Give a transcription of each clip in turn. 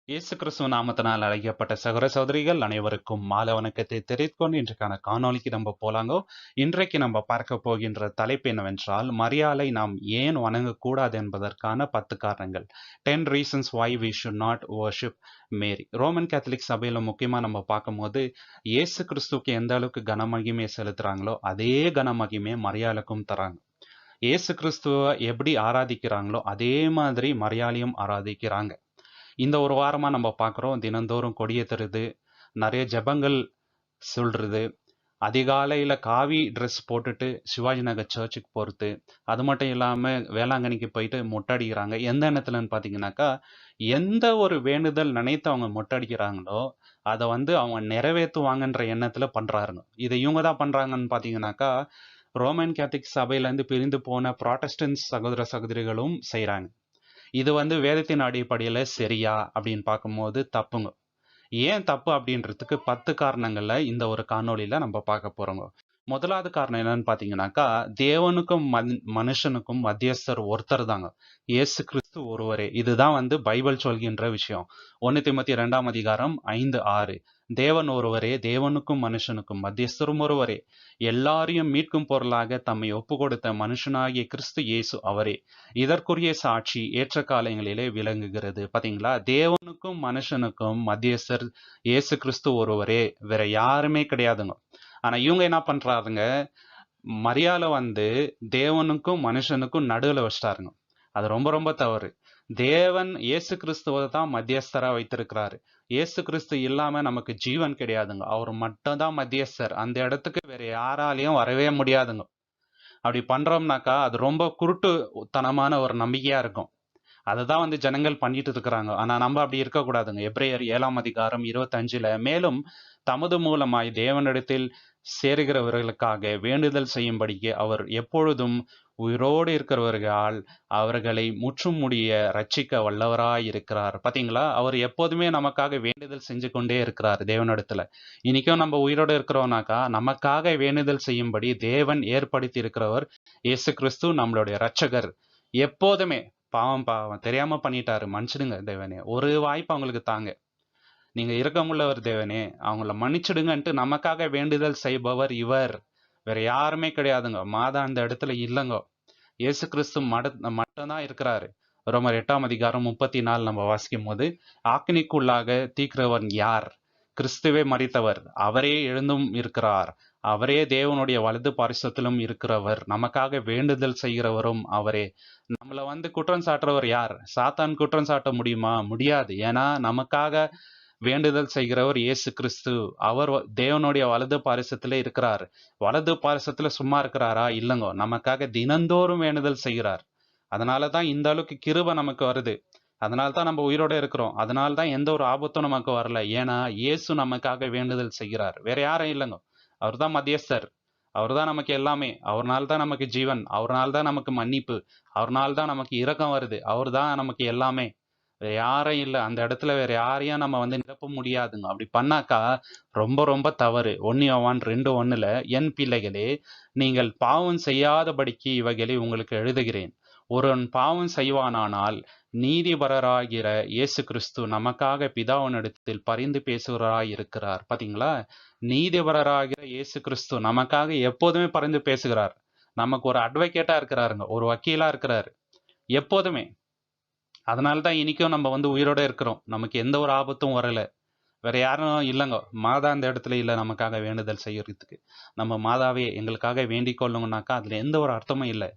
இயேசு கிறிஸ்துவ நாமத்தினால் அழைக்கப்பட்ட சகோதர சகோதரிகள் அனைவருக்கும் மாலை வணக்கத்தை தெரிவித்துக்கொண்டு இன்றைக்கான காணொளிக்கு நம்ம போலாங்கோ. இன்றைக்கு நம்ம பார்க்க போகின்ற தலைப்பு என்னவென்றால், மரியாளை நாம் ஏன் வணங்கக்கூடாது என்பதற்கான 10 காரணங்கள். 10 reasons why we should not worship Mary. Roman Catholic சபையில முக்கியமா நம்ம பார்க்கும்போது, இயேசு கிறிஸ்துவுக்கு எந்த அளவுக்கு கனமகிமையை செலுத்துறாங்களோ அதே கனமகிமையை மரியாளுக்கும் தராங்க. இயேசு கிறிஸ்துவ எப்படி ஆராதிக்கிறாங்களோ அதே மாதிரி மரியாளையும் ஆராதிக்கிறாங்க. இந்த ஒரு வாரமா நம்ம பார்க்குறோம், தினந்தோறும் கொடியேத்துறது, நிறைய ஜெபங்கள் சொல்றது, அதிகாலையில காவி ட்ரெஸ் போட்டுட்டு சிவாஜி நகர் சர்ச்சுக்கு போறது, அது மட்டும் இல்லாம வேளாங்கண்ணிக்கு போயிட்டு மொட்டடிக்கிறாங்க. எந்த எண்ணத்துலன்னு பார்த்தீங்கன்னாக்கா, எந்த ஒரு வேண்டுதல் நினைத்து அவங்க மொட்டடிக்கிறாங்களோ அதை அவங்க நிறைவேற்றுவாங்கன்ற எண்ணத்துல பண்றாருங்க. இதை இவங்க தான் பண்றாங்கன்னு பார்த்தீங்கன்னாக்கா, ரோமன் கேத்தலிக் சபையிலேருந்து பிரிந்து போன ப்ராட்டஸ்டன்ட் சகோதர சகோதரிகளும் செய்கிறாங்க. இது வேதத்தின் அடிப்படையில் சரியா அப்படின்னு பார்க்கும்போது தப்புங்க. ஏன் தப்பு அப்படின்றதுக்கு 10 காரணங்கள்ல இந்த ஒரு காணொளியில நம்ம பார்க்க போறோங்க. முதலாவது காரணம் என்னன்னு பார்த்தீங்கன்னாக்கா, தேவனுக்கும் மனுஷனுக்கும் மத்தியஸ்தர் ஒருத்தர் தாங்க, இயேசு கிறிஸ்து ஒருவரே. இதுதான் பைபிள் சொல்கின்ற விஷயம். 1 தீமோத்தேயு 2ஆம் அதிகாரம் 5-6. தேவன் ஒருவரே, தேவனுக்கும் மனுஷனுக்கும் மத்தியஸ்தரும் ஒருவரே, எல்லாரையும் மீட்கும் பொருளாக தம்மை ஒப்பு கொடுத்த மனுஷனாகிய கிறிஸ்து இயேசு அவரே. இதற்குரிய சாட்சி ஏற்ற காலங்களிலே விளங்குகிறது. பாத்தீங்களா, தேவனுக்கும் மனுஷனுக்கும் மத்தியஸ்தர் இயேசு கிறிஸ்து ஒருவரே, வேற யாருமே கிடையாதுங்க. ஆனா இவங்க என்ன பண்றாருங்க, மரியாதை தேவனுக்கும் மனுஷனுக்கும் நடுவுல வச்சிட்டாருங்க. அது ரொம்ப ரொம்ப தவறு. தேவன் இயேசு கிறிஸ்துவை தான் மத்தியஸ்தரா வைத்திருக்கிறாரு. இயேசு கிறிஸ்து இல்லாம நமக்கு ஜீவன் கிடையாதுங்க. அவர் மட்டும் தான் மத்தியஸ்தர். அந்த இடத்துக்கு வேற யாராலையும் வரவே முடியாதுங்க. அப்படி பண்றோம்னாக்கா அது ரொம்ப குருட்டுத்தனமான ஒரு நம்பிக்கையா இருக்கும். அதுதான் ஜனங்கள் பண்ணிட்டு இருக்கிறாங்க. ஆனா நம்ம அப்படி இருக்கக்கூடாதுங்க. எபிரேயர் 7ஆம் அதிகாரம் 25ல, மேலும் தமது மூலமாய் தேவனிடத்தில் சேருகிறவர்களுக்காக வேண்டுதல் செய்யும்படிக்கு அவர் எப்பொழுதும் உயிரோடு இருக்கிறவர்களால் அவர்களை முற்றும் முடிய ரட்சிக்க வல்லவராய் இருக்கிறார். பாத்தீங்களா, அவர் எப்போதுமே நமக்காக வேண்டுதல் செஞ்சு கொண்டே இருக்கிறார் தேவனிடத்துல. இன்னைக்கும் நம்ம உயிரோடு இருக்கிறோம்னாக்கா நமக்காக வேண்டுதல் செய்யும்படி தேவன் ஏற்படுத்தி இருக்கிறவர் இயேசு கிறிஸ்து, நம்மளுடைய ரட்சகர். எப்போதுமே பாவம் தெரியாம பண்ணிட்டாரு, மன்னிச்சிடுங்க தேவனே, ஒரு வாய்ப்பு அவங்களுக்கு தாங்க, நீங்க இரக்கமுள்ளவர் தேவனே, அவங்கள மன்னிச்சிடுங்கன்ட்டு நமக்காக வேண்டுதல் செய்பவர் இவர், வேற யாருமே கிடையாதுங்க. மாதா அந்த இடத்துல இல்லைங்க, இயேசு கிறிஸ்து மட்டும்தான் இருக்கிறாரு. ரோமர் 8ஆம் அதிகாரம் 34 நம்ம வாசிக்கும் போது, ஆக்கினிக்குள்ளாக தீக்கிறவன் யார்? கிறிஸ்துவே மரித்தவர், அவரே எழுந்தும் இருக்கிறார், அவரே தேவனுடைய வலது பாரிசத்திலும் இருக்கிறவர், நமக்காக வேண்டுதல் செய்கிறவரும் அவரே. நம்மள குற்றம் சாட்டுறவர் யார்? சாத்தான் குற்றம் சாட்ட முடியுமா? முடியாது. ஏன்னா நமக்காக வேண்டுதல் செய்கிறவர் இயேசு கிறிஸ்து. அவர் தேவனுடைய வலது பாரிசத்திலே இருக்கிறார். வலது பாரிசத்துல சும்மா இருக்கிறாரா? இல்லைங்க, நமக்காக தினந்தோறும் வேண்டுதல் செய்கிறார். அதனாலதான் இந்த அளவுக்கு கிருபை நமக்கு வருது. அதனால்தான் நம்ம உயிரோட இருக்கிறோம். அதனால்தான் எந்த ஒரு ஆபத்தும் நமக்கு வரல. ஏன்னா இயேசு நமக்காக வேண்டுதல் செய்கிறார். வேற யாரும் இல்லைங்க, அவர் தான் மத்தியஸ்தர், அவர் தான் நமக்கு எல்லாமே. அவர்னால தான் நமக்கு ஜீவன், அவர்னால தான் நமக்கு மன்னிப்பு, அவர்னால தான் நமக்கு இரக்கம் வருது, அவர் தான் நமக்கு எல்லாமே. வேற யாரும் இல்லை. அந்த இடத்துல வேற யாரையும் நம்ம நிரப்ப முடியாதுங்க. அப்படி பண்ணாக்கா ரொம்ப ரொம்ப தவறு. 1 யோவான் 2:1ல, என் பிள்ளைகளே, நீங்கள் பாவம் செய்யாதபடிக்கு இவைகளை உங்களுக்கு எழுதுகிறேன். ஒருவன் பாவம் செய்வானானால் நீதிபரராகிற இயேசு கிறிஸ்து நமக்காக பிதாவினிடத்தில் பரிந்து பேசுகிறாய் இருக்கிறார். பாத்தீங்களா, நீதிபரராகிற இயேசு கிறிஸ்து நமக்காக எப்போதுமே பரிந்து பேசுகிறார். நமக்கு ஒரு அட்வொகேட்டா இருக்கிறாருங்க, ஒரு வக்கீலா இருக்கிறாரு எப்போதுமே. அதனாலதான் இன்னைக்கும் நம்ம உயிரோட இருக்கிறோம். நமக்கு எந்த ஒரு ஆபத்தும் வரல. வேற யாரும் இல்லைங்க. மாதா அந்த இடத்துல இல்லை நமக்காக வேண்டுதல் செய்யறதுக்கு. நம்ம மாதாவே எங்களுக்காக வேண்டிக் கொள்ளுங்கனாக்கா அதுல எந்த ஒரு அர்த்தமும் இல்லை.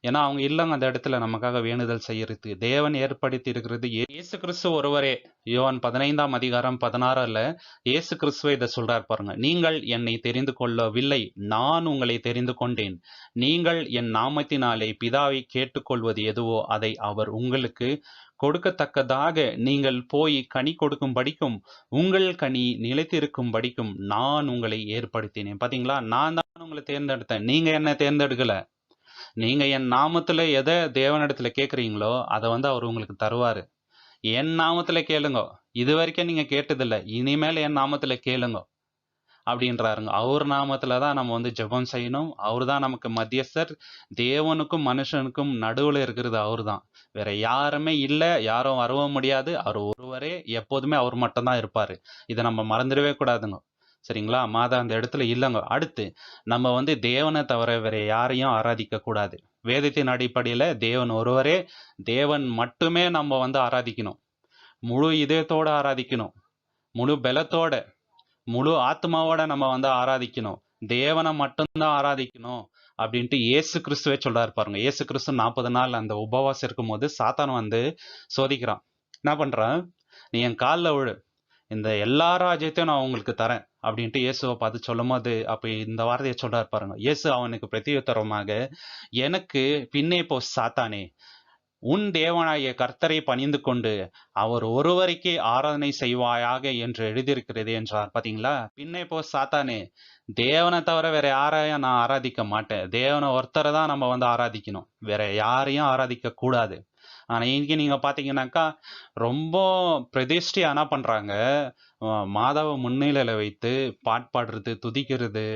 ஏன்னா அவங்க இல்லைங்க அந்த இடத்துல நமக்காக வேண்டுதல் செய்யறதுக்கு. தேவன் ஏற்படுத்தி இருக்கிறது இயேசு கிறிஸ்து ஒருவரே. யோவான் 15ஆம் அதிகாரம் 16ல இயேசு கிறிஸ்துவ இதை சொல்றார் பாருங்க. நீங்கள் என்னை தெரிந்து கொள்ளவில்லை, நான் உங்களை தெரிந்து கொண்டேன். நீங்கள் என் நாமத்தினாலே பிதாவை கேட்டுக்கொள்வது எதுவோ அதை அவர் உங்களுக்கு கொடுக்கத்தக்கதாக நீங்கள் போய் கனி கொடுக்கும் படிக்கும், உங்கள் கனி நிலைத்திருக்கும் படிக்கும் நான் உங்களை ஏற்படுத்தினேன். பாத்தீங்களா, நான் தான் உங்களை தேர்ந்தெடுத்தேன், நீங்க என்ன தேர்ந்தெடுக்கல. நீங்க என் நாமத்துல எதை தேவனிடத்துல கேட்குறீங்களோ அதை அவர் உங்களுக்கு தருவாரு. என் நாமத்துல கேளுங்க. இது வரைக்கும் நீங்க கேட்டதில்லை, இனிமேல் என் நாமத்துல கேளுங்க. அப்படின்றாருங்க. அவர் நாமத்துல தான் நம்ம வந்து ஜெபம் செய்யணும். அவர் தான் நமக்கு மத்தியஸ்தர். தேவனுக்கும் மனுஷனுக்கும் நடுவுல இருக்கிறது அவர் தான். வேற யாருமே இல்ல, யாரும் வரவும் முடியாது. அவர் ஒருவரே எப்போதுமே அவர் மட்டும் தான் இருப்பாரு. இதை நம்ம மறந்துடவே கூடாதுங்க. சரிங்களா? மாதா அந்த இடத்துல இல்லைங்க. அடுத்து நம்ம வந்து தேவனை தவிர வேற யாரையும் ஆராதிக்க கூடாது. வேதத்தின் அடிப்படையில தேவன் ஒருவரே, தேவன் மட்டுமே நம்ம வந்து ஆராதிக்கணும். முழு இதயத்தோட ஆராதிக்கணும், முழு பலத்தோட, முழு ஆத்மாவோட நம்ம வந்து ஆராதிக்கணும். தேவனை மட்டும்தான் ஆராதிக்கணும் அப்படின்ட்டு இயேசு கிறிஸ்துவே சொல்றாரு பாருங்க. இயேசு கிறிஸ்து 40 நாள் அந்த உபவாசம் இருக்கும்போது சாத்தான் வந்து சோதிக்கிறான். என்ன பண்றான்? நீ என் காலில் விழு, இந்த எல்லா ராஜ்யத்தையும் நான் உங்களுக்கு தரேன் அப்படின்ட்டு இயேசுவை பார்த்து சொல்லும் போது அப்ப இந்த வார்த்தையை சொல்றாரு பாருங்க. இயேசு அவனுக்கு பிரதியுத்தரமாக, எனக்கு பின்னே போ சாத்தானே, உன் தேவனாகிய கர்த்தரை பணிந்து கொண்டு அவர் ஒருவருக்கே ஆராதனை செய்வாயாக என்று எழுதியிருக்கிறது என்றார். பாத்தீங்களா? பின்னே போ சாத்தானே, தேவனை தவிர வேற யாரையும் நான் ஆராதிக்க மாட்டேன். தேவனை ஒருத்தரை தான் நம்ம வந்து ஆராதிக்கணும், வேற யாரையும் ஆராதிக்க கூடாது. ஆனா இன்னைக்கு நீங்க பாத்தீங்கன்னாக்கா ரொம்ப பிரதிஷ்டையா என்ன பண்றாங்க, மாதாவை முன்னிலையில வைத்து பாடுறது, துதிக்கிறது,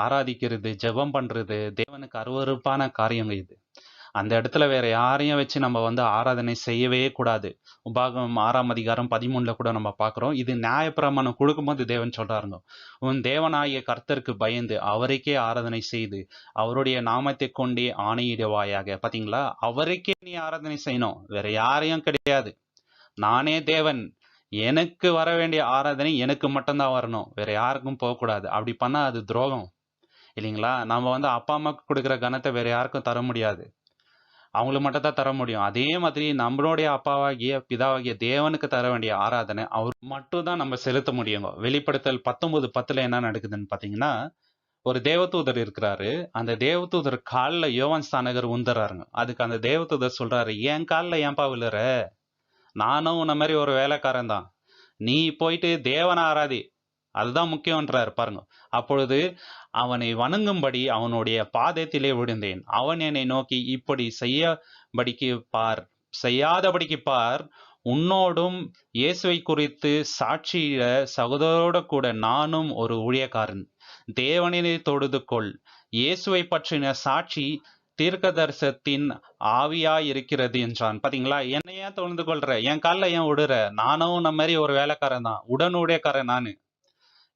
ஆராதிக்கிறது, ஜெபம் பண்றது தேவனுக்கு அருவருப்பான காரியங்க இது. அந்த இடத்துல வேற யாரையும் வச்சு நம்ம வந்து ஆராதனை செய்யவே கூடாது. உபாகமம் 6ஆம் அதிகாரம் 13ல கூட நம்ம பார்க்கிறோம். இது நியாயப்பிரமாணம் கொடுக்கும்போது தேவன் சொல்றாருங்க, உன் தேவனாகிய கர்த்தருக்கு பயந்து அவருக்கே ஆராதனை செய்து அவருடைய நாமத்தை கொண்டே ஆணையிடுவாயாக. பாத்தீங்களா? அவருக்கே நீ ஆராதனை செய்யணும், வேற யாரையும் கிடையாது. நானே தேவன், எனக்கு வர வேண்டிய ஆராதனை எனக்கு மட்டும்தான் வரணும், வேற யாருக்கும் போகக்கூடாது. அப்படி பண்ணா அது துரோகம் இல்லைங்களா? நம்ம வந்து அப்பா அம்மாவுக்கு கொடுக்குற கனத்தை வேற யாருக்கும் தர முடியாது, அவங்களுக்கு மட்டும் தான் தர முடியும். அதே மாதிரி நம்மளுடைய அப்பாவாகிய பிதாவாகிய தேவனுக்கு தர வேண்டிய ஆராதனை அவர் மட்டும் தான் நம்ம செலுத்த முடியுங்க. வெளிப்படுத்தல் 19:10 என்ன நடக்குதுன்னு பாத்தீங்கன்னா, ஒரு தேவதூதர் இருக்கிறாரு. அந்த தேவதூதர் காலில் யோவான் ஸ்நானகர் உந்துறாருங்க. அதுக்கு அந்த தேவதூதர் சொல்றாரு, என் காலில் ஏன்பா விழுற? நானும் உன்ன மாதிரி ஒரு வேலைக்காரன் தான். நீ போயிட்டு தேவனை ஆராதி, அதுதான் முக்கியம்ன்றார் பாருங்க. அப்பொழுது அவனை வணங்கும்படி அவனுடைய பாதத்திலே விழுந்தேன். அவன் என்னை நோக்கி, இப்படி செய்யாதபடிக்கு பார், உன்னோடும் இயேசுவை குறித்து சாட்சியிட சகோதரோட கூட நானும் ஒரு ஊழியக்காரன். தேவனினை தொழுது கொள். இயேசுவை பற்றின சாட்சி தீர்க்கதரிசனத்தின் ஆவியாய் இருக்கிறது என்றான். பாத்தீங்களா? என்னை ஏன் தொழுது கொள்ற? என் காலில் ஏன் விடுற? நானும் உன்ன மாதிரி ஒரு வேலைக்காரன் தான், உடன் ஊழியக்காரன் நானு.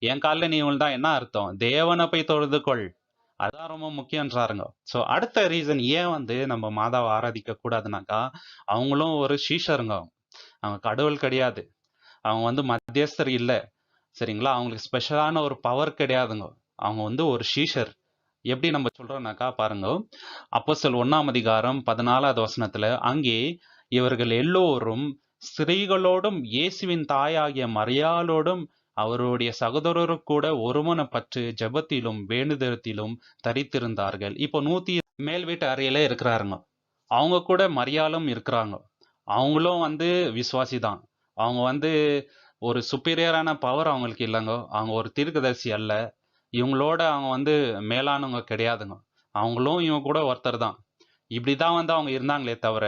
என் காலில் நீ விழுந்தா என்ன அர்த்தம்? தேவனை போய் தொழுது கொள், அதான் ரொம்ப முக்கியன்றாருங்க. ஸோ அடுத்த ரீசன் ஏன் வந்து நம்ம மாதாவை ஆராதிக்க கூடாதுனாக்கா, அவங்களும் ஒரு சீஷருங்க. அவங்க கடவுள் கிடையாது, அவங்க வந்து மத்தியஸ்தர் இல்லை. சரிங்களா? அவங்களுக்கு ஸ்பெஷலான ஒரு பவர் கிடையாதுங்க. அவங்க வந்து ஒரு சீஷர். எப்படி நம்ம சொல்றோம்னாக்கா பாருங்க, அப்போஸ்தலர் 1ஆம் அதிகாரம் 14வது வசனத்துல, அங்கே இவர்கள் எல்லோரும் ஸ்திரீகளோடும் இயேசுவின் தாயாகிய மரியாளோடும் அவருடைய சகோதரரு கூட ஒருமனப்பட்டு ஜெபத்திலும் வேண்டுதலத்திலும் தரித்திருந்தார்கள். இப்போ 100 மேல் வீட்டு அறையில இருக்கிறாருங்க. அவங்க கூட மரியாளும் இருக்கிறாங்க. அவங்களும் வந்து விசுவாசி தான். அவங்க வந்து ஒரு சுப்பீரியரான பவர் அவங்களுக்கு இல்லைங்க. அவங்க ஒரு தீர்க்கதரிசி அல்ல. இவங்களோட அவங்க வந்து மேலானவங்க கிடையாதுங்க. அவங்களும் இவங்க கூட ஒருத்தர் தான். இப்படிதான் வந்து அவங்க இருந்தாங்களே தவிர,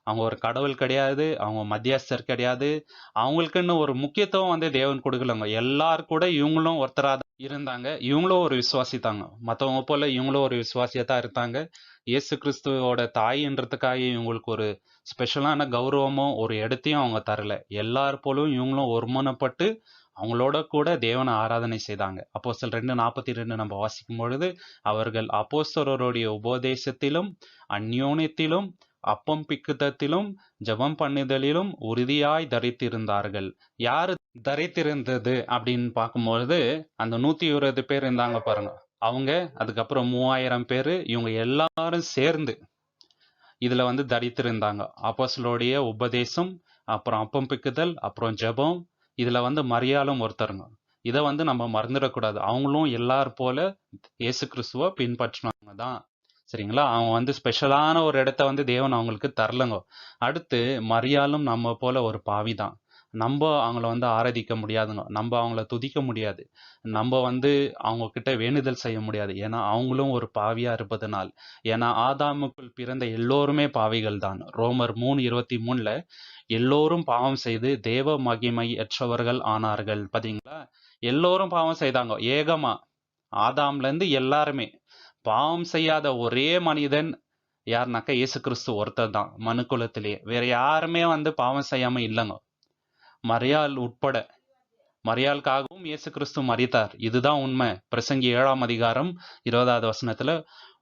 அவங்க ஒரு கடவுள் கிடையாது, அவங்க மத்தியஸ்தர் கிடையாது. அவங்களுக்குன்னு ஒரு முக்கியத்துவம் வந்து தேவன் கொடுக்கலங்க. எல்லாரும் கூட இவங்களும் ஒருத்தரா தான் இருந்தாங்க. இவங்களும் ஒரு விசுவாசி தாங்க. மற்றவங்க போல இவங்களும் ஒரு விசுவாசியா தான் இருந்தாங்க. இயேசு கிறிஸ்துவோட தாயின்றதுக்காக இவங்களுக்கு ஒரு ஸ்பெஷலான கௌரவமும் ஒரு இடத்தையும் அவங்க தரல. எல்லார் போலும் இவங்களும் ஒருமனப்பட்டு அவங்களோட கூட தேவனை ஆராதனை செய்தாங்க. அப்போஸ்தலர் 2:42 நம்ம வாசிக்கும் பொழுது, அவர்கள் அப்போஸ்தலருடைய உபதேசத்திலும் அந்யோன்யத்திலும் அப்பம் பிக்குதத்திலும் ஜெபம் பண்ணுதலிலும் உறுதியாய் தரித்திருந்தார்கள். யாரு தரித்திருந்தது அப்படின்னு பார்க்கும்பொழுது, அந்த 120 பேர் இருந்தாங்க பாருங்க. அவங்க, அதுக்கப்புறம் 3000 பேரு, இவங்க எல்லாரும் சேர்ந்து இதுல வந்து தரித்திருந்தாங்க. அப்போஸ்தலருடைய உபதேசம், அப்புறம் அப்பம் பிக்குதல், அப்புறம் ஜெபம், இதுல வந்து மரியாளும் ஒருத்தருங்க. இதை வந்து நம்ம மறந்துடக்கூடாது. அவங்களும் எல்லாரும் போல இயேசு கிறிஸ்துவ பின்பற்றினவங்க தான். சரிங்களா? அவங்க வந்து ஸ்பெஷலான ஒரு இடத்த வந்து தேவன் அவங்களுக்கு தரலங்க. அடுத்து மரியாளும் நம்ம போல ஒரு பாவி தான். நம்ம அவங்கள வந்து ஆராதிக்க முடியாதுங்க. நம்ம அவங்கள துதிக்க முடியாது. நம்ம வந்து அவங்க கிட்ட வேண்டுதல் செய்ய முடியாது. ஏன்னா அவங்களும் ஒரு பாவியா இருப்பதனால். ஏன்னா ஆதாமுக்குள் பிறந்த எல்லோருமே பாவிகள் தான். ரோமர் 3:23ல எல்லோரும் பாவம் செய்து தேவ மகிமையற்றவர்கள் ஆனார்கள். பாத்தீங்களா? எல்லோரும் பாவம் செய்தாங்க. ஏகமா ஆதாம்ல இருந்து எல்லாருமே. பாவம் செய்யாத ஒரே மனிதன் யாருனாக்கா இயேசு கிறிஸ்து ஒருத்தர் தான் மனுக்குலத்திலேயே. வேற யாருமே வந்து பாவம் செய்யாம இல்லைங்க. மரியாள் உட்பட. மரியாளுக்காகவும் இயேசு கிறிஸ்து மரித்தார். இதுதான் உண்மை. பிரசங்கி 7ஆம் அதிகாரம் 20வது வசனத்துல,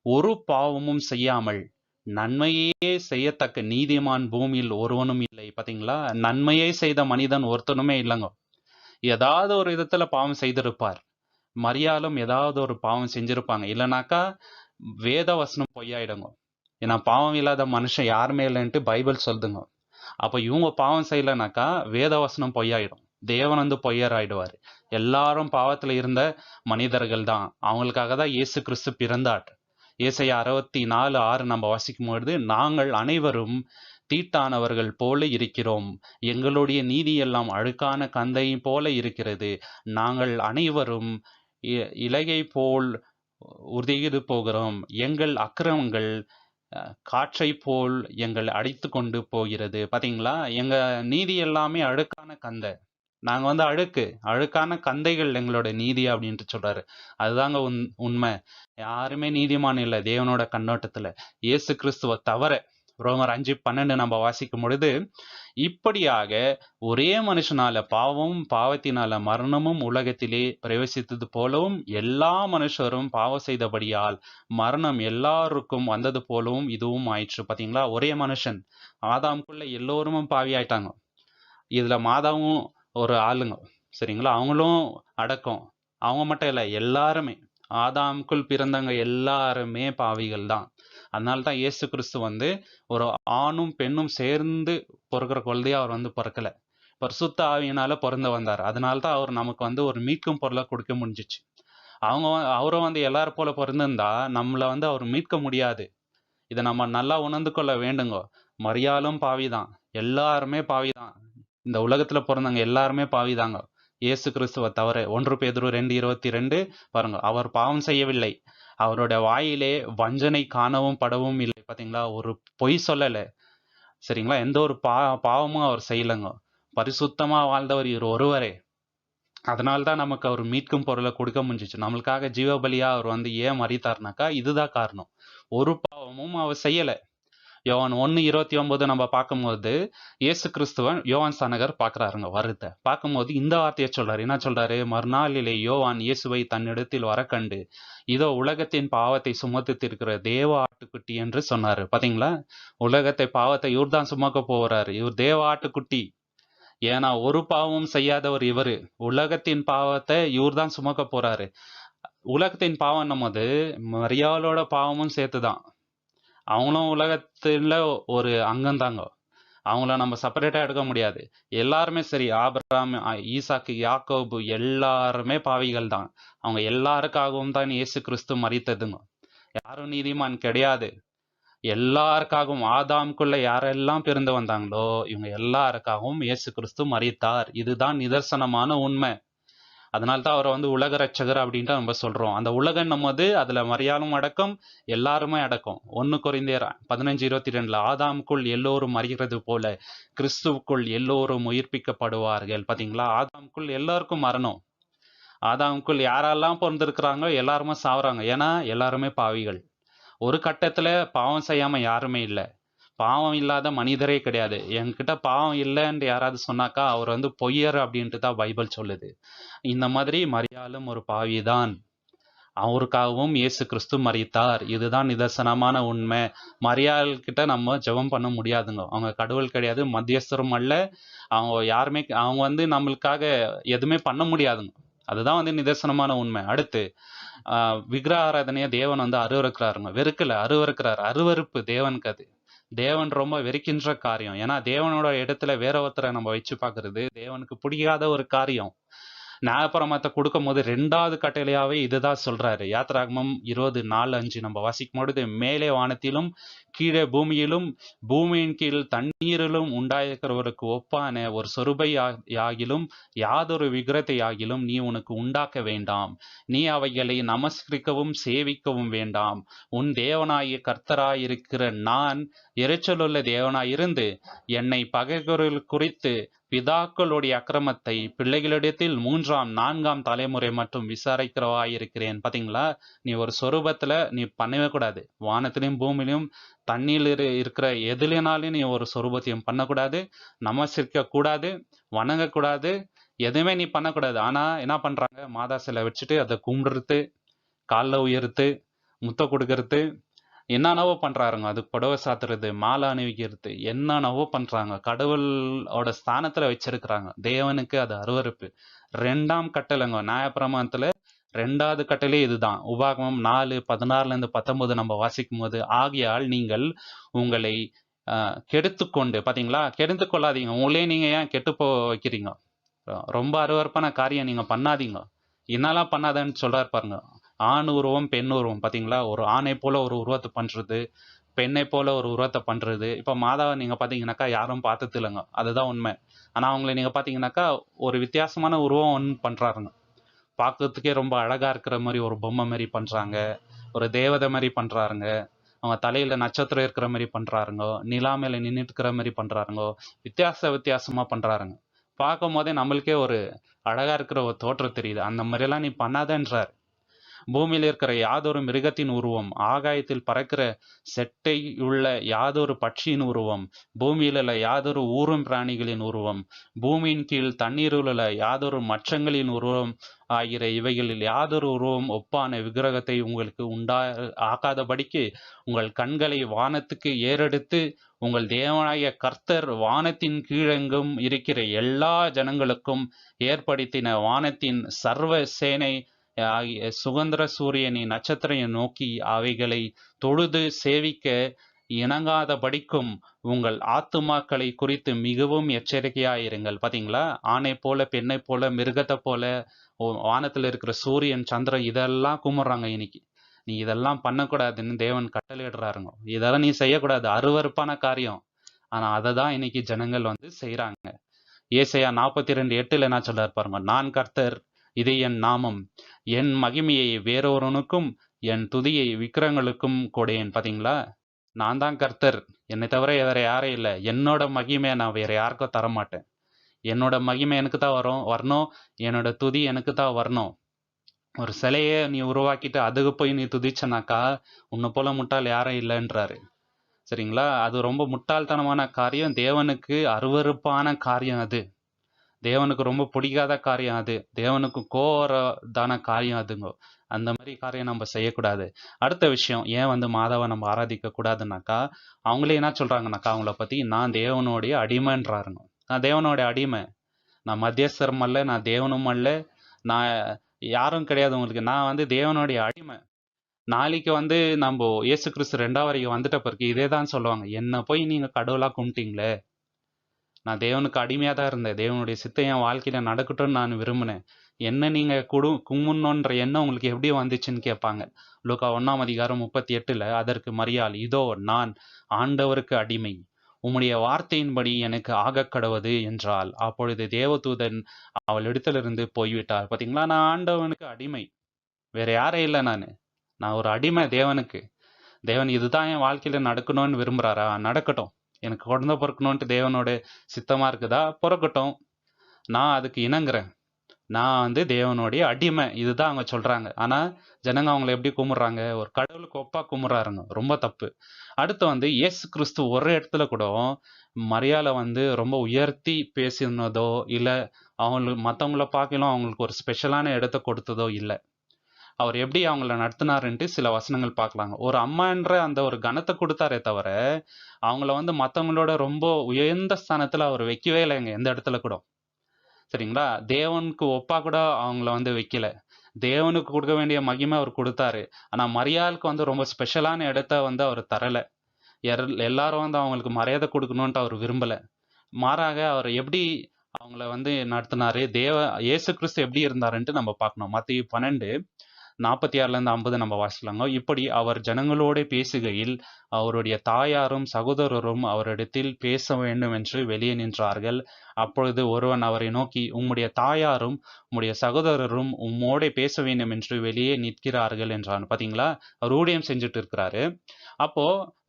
ஒரு பாவமும் செய்யாமல் நன்மையே செய்யத்தக்க நீதிமான் பூமியில் ஒருவனும் இல்லை. பாத்தீங்களா? நன்மையே செய்த மனிதன் ஒருத்தனுமே இல்லைங்க. ஏதாவது ஒரு விதத்துல பாவம் செய்திருப்பார். மரியாளும் ஏதாவது ஒரு பாவம் செஞ்சிருப்பாங்க. இல்லைனாக்கா வேத வசனம் பொய்யாயிடுங்க. ஏன்னா பாவம் இல்லாத மனுஷன் யாருமே இல்லைன்ட்டு பைபிள் சொல்லுதுங்க. அப்ப இவங்க பாவம் செய்யலைனாக்கா வேத வசனம் பொய்யாயிடும். தேவன் வந்து பொய்யர் ஆயிடுவாரு. எல்லாரும் பாவத்துல இருந்த மனிதர்கள் தான். அவங்களுக்காக தான் இயேசு கிறிஸ்து பிறந்தார். ஏசாயா 64:6 நம்ம வாசிக்கும் பொழுது, நாங்கள் அனைவரும் தீட்டானவர்கள் போல இருக்கிறோம். எங்களுடைய நீதி எல்லாம் அழுக்கான கந்தை போல இருக்கிறது. நாங்கள் அனைவரும் இலையை போல் உதிர்ந்து போகிறோம். எங்கள் அக்கிரமங்கள் காற்றை போல் எங்களை அடித்து கொண்டு போகிறது. பாத்தீங்களா? எங்க நீதி எல்லாமே அழுக்கான கந்தை. நாங்க வந்து அழுக்கான கந்தைகள் எங்களோட நீதி அப்படின்ட்டு சொல்றாரு. அதுதாங்க உண்மை. யாருமே நீதிமான் இல்லை தேவனோட கண்ணோட்டத்துல, இயேசு கிறிஸ்துவ தவிர. ரோமர் 5:12 நம்ம வாசிக்கும் பொழுது, இப்படியாக ஒரே மனுஷனால பாவமும் பாவத்தினால மரணமும் உலகத்திலே பிரவேசித்தது போலவும் எல்லா மனுஷரும் பாவம் செய்தபடியால் மரணம் எல்லாருக்கும் வந்தது போலவும் இதுவும் ஆயிற்று. பாத்தீங்களா? ஒரே மனுஷன் ஆதாமுக்குள்ள எல்லோரும் பாவி ஆயிட்டாங்க. இதுல மாதாவும் ஒரு ஆளுங்க, சரிங்களா? அவங்களும் அடக்கம். அவங்க மட்டும் இல்ல, எல்லாருமே ஆதாமுக்குள் பிறந்தவங்க எல்லாருமே பாவிகள் தான். அதனால தான் இயேசு கிறிஸ்து வந்து ஒரு ஆணும் பெண்ணும் சேர்ந்து பிறக்கிற குழந்தையா அவர் வந்து பிறக்கல. பரிசுத்த ஆவியினால பிறந்து வந்தார். அதனால தான் அவர் நமக்கு வந்து ஒரு மீட்கும் பொருளை கொடுக்க முடிஞ்சிச்சு. அவரும் வந்து எல்லாரும் போல பிறந்திருந்தா நம்மள வந்து அவர் மீட்க முடியாது. இதை நம்ம நல்லா உணர்ந்து கொள்ள வேண்டுங்க. மரியாளும் பாவிதான், எல்லாருமே பாவிதான். இந்த உலகத்துல பிறந்தவங்க எல்லாருமே பாவிதாங்க, இயேசு கிறிஸ்துவை தவிர. 1 பேதுரு 2:22 பாருங்க. அவர் பாவம் செய்யவில்லை, அவருடைய வாயிலே வஞ்சனை காணவும் படவும் இல்லை. பாத்தீங்களா? ஒரு பொய் சொல்லல, சரிங்களா? எந்த ஒரு பாவமும் அவர் செய்யலைங்க. பரிசுத்தமா வாழ்ந்தவர் இவர் ஒருவரே. அதனால்தான் நமக்கு அவர் மீட்கும் பொருளை கொடுக்க முடிஞ்சிச்சு. நம்மளுக்காக ஜீவபலியா அவர் வந்து ஏன் மரித்தார்னாக்கா இதுதான் காரணம். ஒரு பாவமும் அவர் செய்யல. யோவான் 1:29 நம்ம பார்க்கும்போது இயேசு கிறிஸ்துவன் யோவான் ஸ்நானகர் பார்க்கறாருங்க. வருத்த பார்க்கும்போது இந்த வார்த்தையை சொல்றாரு. என்ன சொல்றாரு? மறுநாளிலே யோவான் இயேசுவை தன்னிடத்தில் வர கண்டு, இதோ உலகத்தின் பாவத்தை சுமத்து தீர்க்கிற தேவ ஆட்டுக்குட்டி என்று சொன்னாரு. பாத்தீங்களா? பாவத்தை இவர் தான் சுமக்க போறாரு. இவர் தேவ ஆட்டுக்குட்டி. ஏன்னா ஒரு பாவமும் செய்யாதவர் இவரு. உலகத்தின் பாவத்தை இவர் தான் சுமக்க போறாரு. உலகத்தின் பாவம் நமது மரியாளோட பாவமும் சேர்த்துதான். அவங்களும் உலகத்துல ஒரு அங்கம் தாங்க. அவங்கள நம்ம செப்பரேட்டா எடுக்க முடியாது. எல்லாருமே சரி, ஆபிரகாம், ஈசாக்கு, யாக்கோபு எல்லாருமே பாவிகள் தான். அவங்க எல்லாருக்காகவும் தான் இயேசு கிறிஸ்து மரித்ததுங்க. யாரும் நீதிமான் கிடையாது. எல்லாருக்காகவும் ஆதாமுக்குள்ள யாரெல்லாம் பிறந்து வந்தாங்களோ இவங்க எல்லாருக்காகவும் இயேசு கிறிஸ்து மரித்தார். இதுதான் நிதர்சனமான உண்மை. அதனால்தான் அவரை வந்து உலக ரட்சகர் அப்படின்ட்டு நம்ம சொல்றோம். அந்த உலகம் நம்மது, அதுல மரியாளும் அடக்கம், எல்லாருமே அடக்கம். 1 கொரிந்தியர் 15:22 ஆதாமுக்குள் எல்லோரும் மரிகிறது போல கிறிஸ்துவுக்குள் எல்லோரும் உயிர்ப்பிக்கப்படுவார்கள். பாத்தீங்களா? ஆதாமுக்குள் எல்லாருக்கும் மரணம். ஆதாமுக்குள் யாரெல்லாம் பிறந்திருக்கிறாங்களோ எல்லாருமே சாவுறாங்க. ஏன்னா எல்லாருமே பாவிகள். ஒரு கட்டத்துல பாவம் செய்யாம யாருமே இல்லை. பாவம் இல்லாத மனிதரே கிடையாது. என்கிட்ட பாவம் இல்லைன்னு யாராவது சொன்னாக்கா அவர் வந்து பொய்யர் அப்படின்ட்டு தான் பைபிள் சொல்லுது. இந்த மாதிரி மரியாளும் ஒரு பாவிதான். அவருக்காகவும் இயேசு கிறிஸ்து மரித்தார். இதுதான் நிதர்சனமான உண்மை. மரியாள் கிட்ட நம்ம ஜெபம் பண்ண முடியாதுங்க. அவங்க கடவுள் கிடையாது, மத்தியஸ்தரும் அல்ல. அவங்க யாருமே, அவங்க வந்து நம்மளுக்காக எதுவுமே பண்ண முடியாதுங்க. அதுதான் வந்து நிதர்சனமான உண்மை. அடுத்து விக்கிரக ஆராதனைய தேவன் வந்து அருவருக்கிறாருங்க. வெறுக்கல, அருவருக்கிறார். அருவருப்பு தேவனுக்கு அது. தேவன் ரொம்ப வெறுக்கின்ற காரியம். ஏன்னா தேவனோட இடத்துல வேற ஒருத்தரை நம்ம வச்சு பார்க்கிறது தேவனுக்கு பிடிக்காத ஒரு காரியம். நியாயப்பிரமாணத்தை கொடுக்கும்போது 2வது கட்டளையாவே இதுதான் சொல்றாரு. யாத்திராகமம் 20:4-5 நம்ம வாசிக்கும் பொழுது, மேலே வானத்திலும் கீழே பூமியிலும் பூமியின் கீழ் தண்ணீரிலும் உண்டாயிருக்கிறவருக்கு ஒப்பான ஒரு சொருபை ஆகிலும் யாதொரு விக்கிரத்தை ஆகிலும் நீ உனக்கு உண்டாக்க வேண்டாம். நீ அவைகளை நமஸ்கரிக்கவும் சேவிக்கவும் வேண்டாம். உன் தேவனாகிய கர்த்தராயிருக்கிற நான் எரிச்சலுள்ள தேவனாயிருந்து என்னை பகைக்கிறவர்கள் குறித்து பிதாக்களுடைய அக்கிரமத்தை பிள்ளைகளிடத்தில் 3ஆம் 4ஆம் தலைமுறை மற்றும் விசாரிக்கிறவாயிருக்கிறேன். பாத்தீங்களா? நீ ஒரு சொரூபத்துல நீ பண்ணவே கூடாது. வானத்திலும் பூமியிலும் தண்ணியில் இருக்கிற எதுலனாலும் நீ ஒரு சொரூபத்தையும் பண்ணக்கூடாது, நமஸ்கரிக்க கூடாது, வணங்கக்கூடாது, எதுவுமே நீ பண்ணக்கூடாது. ஆனா என்ன பண்றாங்க? மாதா சிலை வச்சுட்டு அதை கும்பிடுறது, காலில் உயர்த்து, முத்த கொடுக்கறது, என்னென்னவோ பண்றாருங்க. அது புடவை சாத்துறது, மாலை அணிவிக்கிறது, என்னென்னவோ பண்றாங்க. கடவுளோட ஸ்தானத்துல வச்சிருக்கிறாங்க. தேவனுக்கு அது அருவருப்பு. 2ஆம் கட்டளைங்க நியாயப்பிரமாணத்துல 2வது கட்டளை இதுதான். உபாகமம் 4:16-19 நம்ம வாசிக்கும் போது, ஆகையால் நீங்கள் உங்களை கெடுத்துக்கொண்டு, பாத்தீங்களா? கெடுத்து கொள்ளாதீங்க. உங்களே நீங்க ஏன் கெட்டு வைக்கிறீங்க? ரொம்ப அருவருப்பான காரியம் நீங்க பண்ணாதீங்க. என்னெல்லாம் பண்ணாதன்னு சொல்றாரு பாருங்க. ஆண் உருவம் பெண் உருவம், பாத்தீங்களா? ஒரு ஆணை போல ஒரு உருவத்தை பண்றது, பெண்ணை போல ஒரு உருவத்தை பண்றது. இப்ப மாதாவை நீங்க பாத்தீங்கன்னாக்கா யாரும் பார்த்தது இல்லைங்க, அதுதான் உண்மை. ஆனா அவங்களை நீங்க பாத்தீங்கன்னாக்கா ஒரு வித்தியாசமான உருவம் ஒன்று பண்றாருங்க. பார்க்கறதுக்கே ரொம்ப அழகா இருக்கிற மாதிரி ஒரு பொம்மை மாதிரி பண்றாங்க, ஒரு தேவதை மாதிரி பண்றாருங்க. அவங்க தலையில நட்சத்திரம் இருக்கிற மாதிரி பண்றாருங்க, நிலா மேல நின்றுட்டு இருக்கிற மாதிரி பண்றாருங்க, வித்தியாசமா பண்றாருங்க. பார்க்கும் போதே நம்மளுக்கே ஒரு அழகா இருக்கிற ஒரு தோற்றம் தெரியுது. அந்த மாதிரி எல்லாம் நீ பண்ணாதன்றார். பூமியில் இருக்கிற யாதொரு மிருகத்தின் உருவம், ஆகாயத்தில் பறக்கிற செட்டை உள்ள யாதொரு பட்சியின் உருவம், பூமியில் உள்ள யாதொரு ஊரும் பிராணிகளின் உருவம், பூமியின் கீழ் தண்ணீரில் உள்ள யாதொரு மச்சங்களின் உருவம் ஆகிற இவைகளில் யாதொரு உருவம் ஒப்பான விக்கிரகத்தை உங்களுக்கு ஆக்காதபடிக்கு உங்கள் கண்களை வானத்துக்கு ஏறெடுத்து உங்கள் தேவனாகிய கர்த்தர் வானத்தின் கீழெங்கும் இருக்கிற எல்லா ஜனங்களுக்கும் ஏற்படுத்தின வானத்தின் சர்வ சேனை சுகந்திர சூரியனின் நட்சத்திரையை நோக்கி அவைகளை தொழுது சேவிக்க இணங்காதபடிக்கும் உங்கள் ஆத்துமாக்களை குறித்து மிகவும் எச்சரிக்கையாயிருங்கள். பாத்தீங்களா? ஆணை போல, பெண்ணை போல, மிருகத்தை போல, வானத்துல இருக்கிற சூரியன், சந்திரன் இதெல்லாம் கும்பிடுறாங்க இன்னைக்கு. நீ இதெல்லாம் பண்ணக்கூடாதுன்னு தேவன் கட்டளையிடுறாருங்க. இதெல்லாம் நீ செய்யக்கூடாது, அருவருப்பான காரியம். ஆனா அதை தான் இன்னைக்கு ஜனங்கள் செய்யறாங்க. ஏசாயா 42:8 என்ன சொல்றாரு பாருங்க, நான் கர்த்தர், இது என் நாமம், என் மகிமையை வேறொருவனுக்கும் என் துதியை விக்கிரங்களுக்கும் கொடேன். பாத்தீங்களா? நான் தான் கர்த்தர், என்னை தவிர வேற யாரும் இல்லை. என்னோட மகிமையை நான் வேற யாருக்கும் தரமாட்டேன். என்னோட மகிமை எனக்கு தான் வரணும், என்னோட துதி எனக்கு தான் வரணும். ஒரு சிலையை நீ உருவாக்கிட்டு அதுக்கு போய் நீ துதிச்சனாக்கா உன்னை போல முட்டாள் யாரும் இல்லைன்றாரு. சரிங்களா? அது ரொம்ப முட்டாள்தனமான காரியம், தேவனுக்கு அருவருப்பான காரியம். அது தேவனுக்கு ரொம்ப பிடிக்காத காரியம். அது தேவனுக்கு கோரதான காரியம் அதுங்க. அந்த மாதிரி காரியம் நம்ம செய்யக்கூடாது. அடுத்த விஷயம், ஏன் மாதாவை நம்ம ஆராதிக்க கூடாதுனாக்கா, அவங்களே என்ன சொல்றாங்கனாக்கா அவங்கள பத்தி, நான் தேவனுடைய அடிமைன்றாருங்க. நான் தேவனுடைய அடிமை, நான் மத்தியஸ்தரும் அல்ல, நான் தேவனும் அல்ல, நான் யாரும் கிடையாது உங்களுக்கு. நான் தேவனுடைய அடிமை. நாளைக்கு நம்ம இயேசு கிறிஸ்து 2வது வரைக்கும் வந்துட்ட பிறகு இதே தான் சொல்லுவாங்க, என்ன போய் நீங்க கடவுளா கும்பிட்டீங்களே, நான் தேவனுக்கு அடிமையா தான் இருந்தேன், தேவனுடைய சித்தம் என் வாழ்க்கையில நடக்கட்டும்னு நான் விரும்பினேன், என்ன நீங்க கும்பிடணுன்ற எண்ணம் உங்களுக்கு எப்படி வந்துச்சுன்னு கேட்பாங்க. லூக்கா 1:38 அதற்கு மரியாள், இதோ நான் ஆண்டவருக்கு அடிமை, உம்முடைய வார்த்தையின்படி எனக்கு ஆகக் கடவது என்றாள். அப்பொழுது தேவதூதன் அவள் இடத்திலிருந்து போய்விட்டார். பாத்தீங்களா? நான் ஆண்டவனுக்கு அடிமை, வேற யாரே இல்லை. நான் ஒரு அடிமை தேவனுக்கு. தேவன் இதுதான் என் வாழ்க்கையில நடக்கணும்னு விரும்புறாரா? நடக்கட்டும். எனக்கு குழந்தை பிறக்கணும்ட்டு தேவனோட சித்தமா இருக்குதா? பிறக்கட்டும். நான் அதுக்கு இணங்குறேன். நான் தேவனுடைய அடிமை. இதுதான் அவங்க சொல்றாங்க. ஆனா ஜனங்க அவங்களை எப்படி கும்பிடுறாங்க? ஒரு கடவுளுக்கு ஒப்பா கும்பிடுறாருங்க. ரொம்ப தப்பு. அடுத்து இயேசு கிறிஸ்து ஒரு இடத்துல கூட மரியாதை ரொம்ப உயர்த்தி பேசினதோ இல்ல அவங்களுக்கு மற்றவங்கள பார்க்கலாம் அவங்களுக்கு ஒரு ஸ்பெஷலான இடத்த கொடுத்ததோ இல்லை. அவர் எப்படி அவங்கள நடத்தினாருன்ட்டு சில வசனங்கள் பார்க்கலாங்க. ஒரு அம்மான்ற அந்த ஒரு கனத்தை கொடுத்தாரே தவிர அவங்கள மற்றவங்களோட ரொம்ப உயர்ந்த ஸ்தானத்துல அவர் வைக்கவே இல்லைங்க, எந்த இடத்துல கூட. சரிங்களா? தேவனுக்கு ஒப்பா கூட அவங்கள வைக்கல. தேவனுக்கு கொடுக்க வேண்டிய மகிமை அவர் கொடுத்தாரு. ஆனா மரியாளுக்கு ரொம்ப ஸ்பெஷலான இடத்த அவர் தரல. எல்லாரும் அவங்களுக்கு மரியாதை கொடுக்கணும்ட்டு அவர் விரும்பல. மாறாக அவர் எப்படி அவங்கள வந்து நடத்தினாரு. இயேசு கிறிஸ்து எப்படி இருந்தாருன்ட்டு நம்ம பார்க்கணும். மத்தேயு 12:46 50 நம்ம வாசிக்கலாங்க. இப்படி அவர் ஜனங்களோடே பேசுகையில் அவருடைய தாயாரும் சகோதரரும் அவரிடத்தில் பேச வேண்டும் என்று வெளியே நின்றார்கள். அப்பொழுது ஒருவன் அவரை நோக்கி, உம்முடைய தாயாரும் உம்முடைய சகோதரரும் உம்மோடே பேச வேண்டும் என்று வெளியே நிற்கிறார்கள் என்றான். பாத்தீங்களா, அவர் ஊழியம் செஞ்சுட்டு இருக்கிறாரு. அப்போ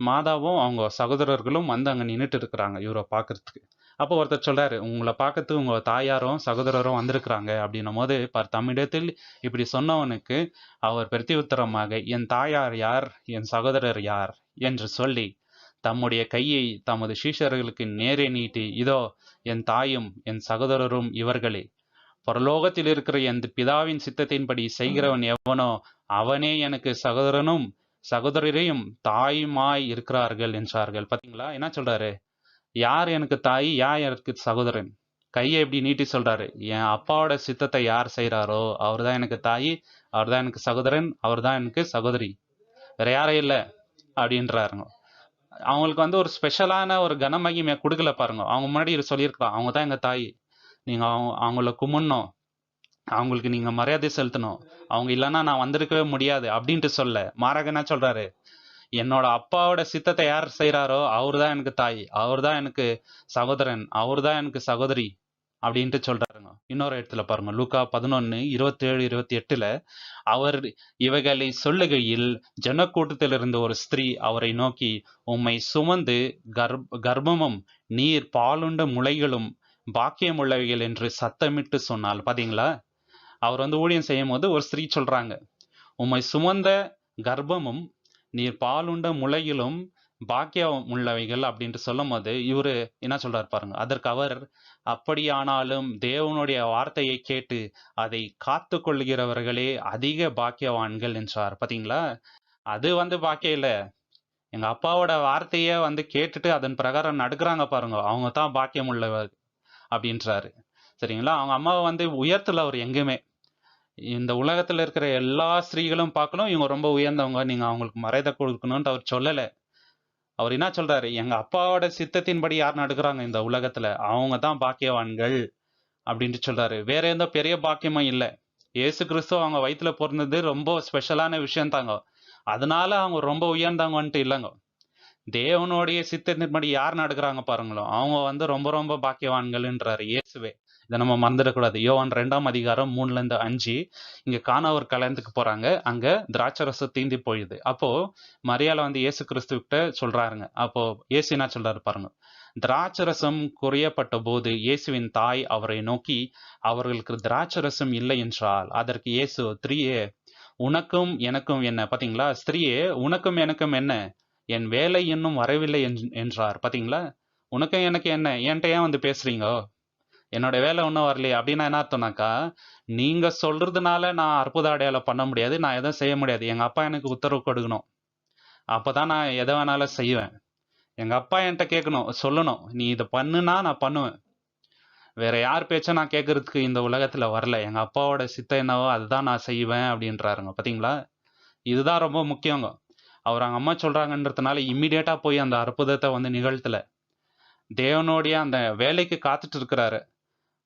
மாதாவும் அவங்க சகோதரர்களும் வந்து அங்க நின்னுட்டு இருக்கிறாங்க இவரை பார்க்கறதுக்கு. அப்போ ஒருத்தர் சொல்றாரு, உங்களை பார்க்கறதுக்கு உங்க தாயாரும் சகோதரரும் வந்திருக்கிறாங்க அப்படின்னும் போது, தம்மிடத்தில் இப்படி சொன்னவனுக்கு அவர் பிரதியுத்தரமாக, என் தாயார் யார், என் சகோதரர் யார் என்று சொல்லி தம்முடைய கையை தமது சீஷர்களுக்கு நேரே நீட்டி, இதோ என் தாயும் என் சகோதரரும் இவர்களே, பரலோகத்தில் இருக்கிற என் பிதாவின் சித்தத்தின்படி செய்கிறவன் எவனோ அவனே எனக்கு சகோதரனும் சகோதரரையும் தாயுமாய் இருக்கிறார்கள் என்றார்கள். பாத்தீங்களா, என்ன சொல்றாரு? யார் எனக்கு தாய், யார் எனக்கு சகோதரன்? கையை எப்படி நீட்டி சொல்றாரு, என் அப்பாவோட சித்தத்தை யார் செய்யறாரோ அவர் தான் எனக்கு தாய், அவர் தான் எனக்கு சகோதரன், அவர் தான் எனக்கு சகோதரி, வேற யாரும் இல்லை அப்படின்றாருங்க. அவங்களுக்கு வந்து ஒரு ஸ்பெஷலான ஒரு கனமகிமையை கொடுக்கல பாருங்க. அவங்க முன்னாடி சொல்லியிருக்கலாம், அவங்க தான் எங்க தாய், நீங்க அவங்கள கும்பிடணும், அவங்களுக்கு நீங்க மரியாதை செலுத்தணும், அவங்க இல்லைன்னா நான் வந்திருக்கவே முடியாது அப்படின்ட்டு சொல்ல. மாறாக என்ன சொல்றாரு, என்னோட அப்பாவோட சித்தத்தை யார் செய்யறாரோ அவர் தான் எனக்கு தாய், அவர் தான் எனக்கு சகோதரன், அவர் தான் எனக்கு சகோதரி அப்படின்ட்டு சொல்றாருங்க. இன்னொரு இடத்துல பாருங்க, லூக்கா 11:27-28 அவர் இவைகளை சொல்லுகையில் ஜனக்கூட்டத்திலிருந்து ஒரு ஸ்திரீ அவரை நோக்கி, உம்மை சுமந்து கர்ப்பமும் நீர் பாலுண்ட முளைகளும் பாக்கியம் உள்ளவைகள் என்று சத்தமிட்டு சொன்னாள். பாத்தீங்களா, அவர் வந்து ஊழியம் செய்யும் போது ஒரு ஸ்திரீ சொல்றாங்க, உம்மை சுமந்த கர்ப்பமும் நீர் பாலுண்ட முளையிலும் பாக்கியம் உள்ளவைகள் அப்படின்ட்டு சொல்லும் போது இவரு என்ன சொல்றாரு பாருங்க. அதற்கு அவர், அப்படியானாலும் தேவனுடைய வார்த்தையை கேட்டு அதை காத்து கொள்கிறவர்களே அதிக பாக்கியவான்கள் என்றார். பாத்தீங்களா, அது வந்து பாக்கியம் இல்ல, எங்க அப்பாவோட வார்த்தைய வந்து கேட்டுட்டு அதன் பிரகாரம் நடக்கிறாங்க பாருங்க, அவங்க தான் பாக்கியம் உள்ளவர் அப்படின்றாரு. சரிங்களா, அவங்க அம்மாவை வந்து உயர்த்தல அவர் எங்குமே. இந்த உலகத்துல இருக்கிற எல்லா ஸ்திரீகளும் பார்க்கணும், இவங்க ரொம்ப உயர்ந்தவங்க, நீங்க அவங்களுக்கு மரியாதை கொடுக்கணும்னு அவர் சொல்லல. அவர் என்ன சொல்றாரு, எங்க அப்பாவோட சித்தத்தின்படி யார் நடக்கிறாங்க இந்த உலகத்துல அவங்க தான் பாக்கியவான்கள் அப்படின்ட்டு சொல்றாரு. வேற எந்த பெரிய பாக்கியமும் இல்லை. இயேசு கிறிஸ்து அவங்க வயிற்றுல பிறந்தது ரொம்ப ஸ்பெஷலான விஷயம் தாங்க, அதனால அவங்க ரொம்ப உயர்ந்தவங்கன்ட்டு இல்லைங்க. தேவனுடைய சித்தத்தின்படி யார் நடக்கிறாங்க பாருங்களோ அவங்க வந்து ரொம்ப ரொம்ப பாக்கியவான்கள்ன்றாரு இயேசுவே. இதை நம்ம மறந்துடக்கூடாது. யோவான் 2:3-5 இங்க காண ஒரு கல்யாணத்துக்கு போறாங்க. அங்க திராட்சை ரசம் தீந்தி போயிடுது. அப்போ மரியாதை வந்து இயேசு கிறிஸ்து கிட்ட சொல்றாருங்க. அப்போ இயேசு என்ன சொல்றாரு பாருங்க, திராட்சை ரசம் குறையப்பட்ட போது இயேசுவின் தாய் அவரை நோக்கி, அவர்களுக்கு திராட்சை ரசம் இல்லை என்றால். அதற்கு இயேசு, ஸ்திரீயே உனக்கும் எனக்கும் என்ன? பாத்தீங்களா, ஸ்திரீயே உனக்கும் எனக்கும் என்ன, என் வேலை இன்னும் வரவில்லை என்றார். பாத்தீங்களா, உனக்கும் எனக்கு என்ன, என்கிட்ட ஏன் வந்து பேசுறீங்க, என்னோட வேலை ஒன்றும் வரலையே அப்படின்னா என்ன அர்த்தம்னாக்கா, நீங்க சொல்றதுனால நான் அற்புத அடையாளம் பண்ண முடியாது, நான் எதுவும் செய்ய முடியாது. எங்க அப்பா எனக்கு உத்தரவு கொடுக்கணும், அப்பதான் நான் எதை வேணாலும் செய்வேன். எங்க அப்பா என்கிட்ட கேட்கணும், சொல்லணும், நீ இதை பண்ணுனா நான் பண்ணுவேன். வேற யார் பேச்சும் நான் கேட்கறதுக்கு இந்த உலகத்துல வரல. எங்க அப்பாவோட சித்தம் என்னவோ அதுதான் நான் செய்வேன் அப்படின்றாருங்க. பாத்தீங்களா, இதுதான் ரொம்ப முக்கியங்க. அவர் அவங்க அம்மா சொல்றாங்கன்றதுனால இம்மிடியேட்டா போய் அந்த அற்புதத்தை வந்து நிகழ்த்தல. தேவனுடைய அந்த வேலைக்கு காத்துட்டு இருக்கிறாரு.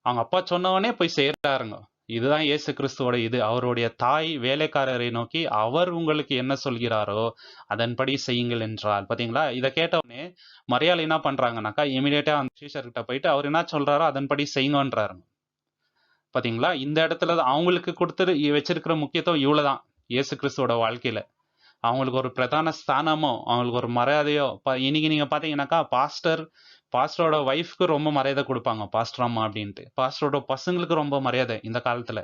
அவங்க அப்பா சொன்னவனே போய் செய்யறாருங்க. இதுதான் இயேசு கிறிஸ்துவோட இது. அவருடைய தாய் வேலைக்காரரை நோக்கி அவர் உங்களுக்கு என்ன சொல்கிறாரோ அதன்படி செய்யுங்கள் என்றார். பாத்தீங்களா, இதை கேட்டவுடனே மரியாதை என்ன பண்றாங்கனாக்கா, இமிடியேட்டா அந்த டீச்சர்கிட்ட போயிட்டு அவர் என்ன சொல்றாரோ அதன்படி செய்யுங்கன்றாரு. பாத்தீங்களா, இந்த இடத்துல அவங்களுக்கு கொடுத்து வச்சிருக்கிற முக்கியத்துவம் இவ்வளவுதான். இயேசு கிறிஸ்துவோட வாழ்க்கையில அவங்களுக்கு ஒரு பிரதான ஸ்தானமோ அவங்களுக்கு ஒரு மரியாதையோ, இன்னைக்கு நீங்க பாத்தீங்கன்னாக்கா பாஸ்டரோட ஒய்ஃப்க்கு ரொம்ப மரியாதை கொடுப்பாங்க, பாஸ்டர் அம்மா அப்படின்ட்டு. பாஸ்டரோட பசங்களுக்கு ரொம்ப மரியாதை இந்த காலத்துல.